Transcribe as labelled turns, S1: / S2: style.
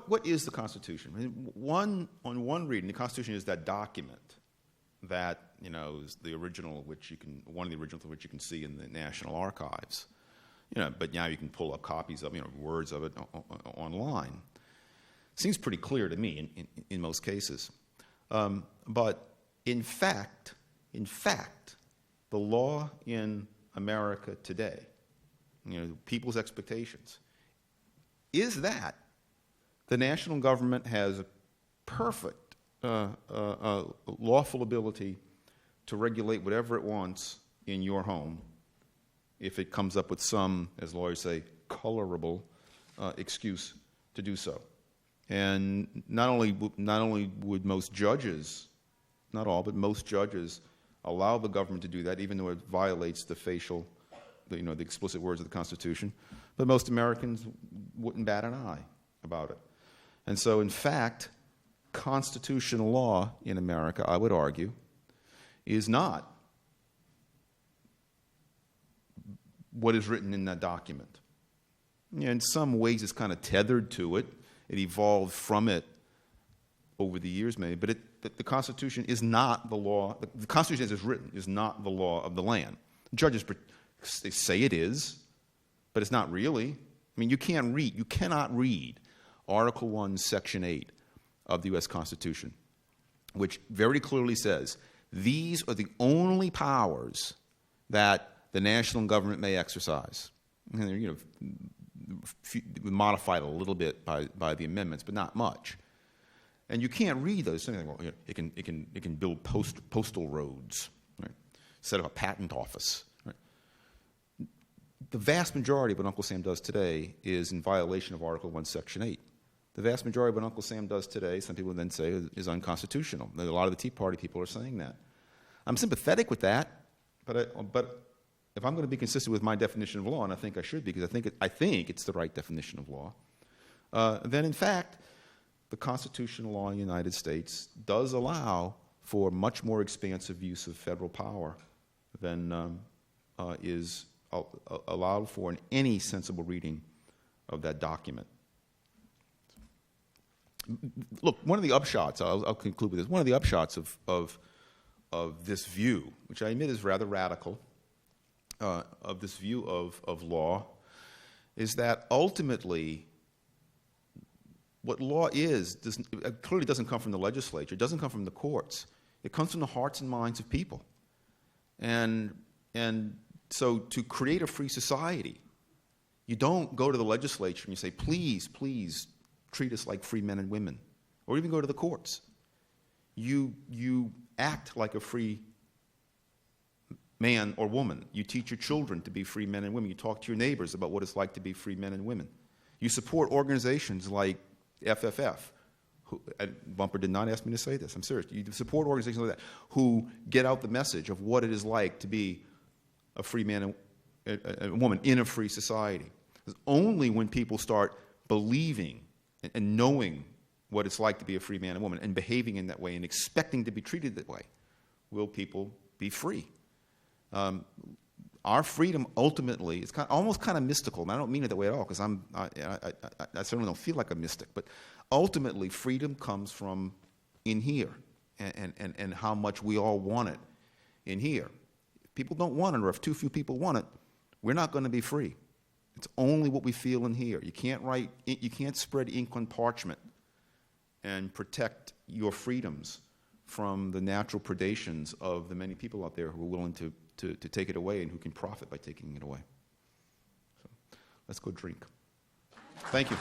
S1: what is the Constitution? I mean, on one reading, the Constitution is that document that, is the original, one of the originals of which you can see in the National Archives. But now you can pull up copies of, words of it online. Seems pretty clear to me in most cases. But in fact, the law in America today, people's expectations, is that the national government has a perfect lawful ability to regulate whatever it wants in your home if it comes up with some, as lawyers say, colorable excuse to do so. And not only would most judges, not all, but most judges allow the government to do that, even though it violates the explicit words of the Constitution, but most Americans wouldn't bat an eye about it. And so, in fact, constitutional law in America, I would argue, is not what is written in that document. In some ways, it's kind of tethered to it. It evolved from it over the years, maybe, but the Constitution is not the law. The Constitution as it's written is not the law of the land. Judges, they say it is, but it's not really. I mean, you cannot read Article 1, Section 8 of the U.S. Constitution, which very clearly says these are the only powers that the national government may exercise. And modified a little bit by the amendments, but not much. And you can't read those things. Well, it can build postal roads, right? Set up a patent office. Right? The vast majority of what Uncle Sam does today is in violation of Article 1, Section 8. The vast majority of what Uncle Sam does today, some people then say, is unconstitutional. A lot of the Tea Party people are saying that. I'm sympathetic with that, but if I'm going to be consistent with my definition of law, and I think I should be, because I think it's the right definition of law, then in fact, the constitutional law in the United States does allow for much more expansive use of federal power than is allowed for in any sensible reading of that document. Look, one of the upshots, I'll conclude with this, one of the upshots of this view, which I admit is rather radical, of this view of law, is that ultimately what law is clearly doesn't come from the legislature. It doesn't come from the courts. It comes from the hearts and minds of people. And so to create a free society, you don't go to the legislature and you say, please, please treat us like free men and women, or even go to the courts. You act like a free man or woman. You teach your children to be free men and women. You talk to your neighbors about what it's like to be free men and women. You support organizations like FFF. Bumper did not ask me to say this. I'm serious. You support organizations like that who get out the message of what it is like to be a free man and a woman in a free society. It's only when people start believing and knowing what it's like to be a free man and woman and behaving in that way and expecting to be treated that way will people be free. Our freedom ultimately is almost kind of mystical, and I don't mean it that way at all, because I certainly don't feel like a mystic, but ultimately freedom comes from in here and how much we all want it in here. If people don't want it, or if too few people want it, we're not going to be free. It's only what we feel in here. You can't spread ink on parchment and protect your freedoms from the natural predations of the many people out there who are willing to take it away and who can profit by taking it away. So let's go drink. Thank you.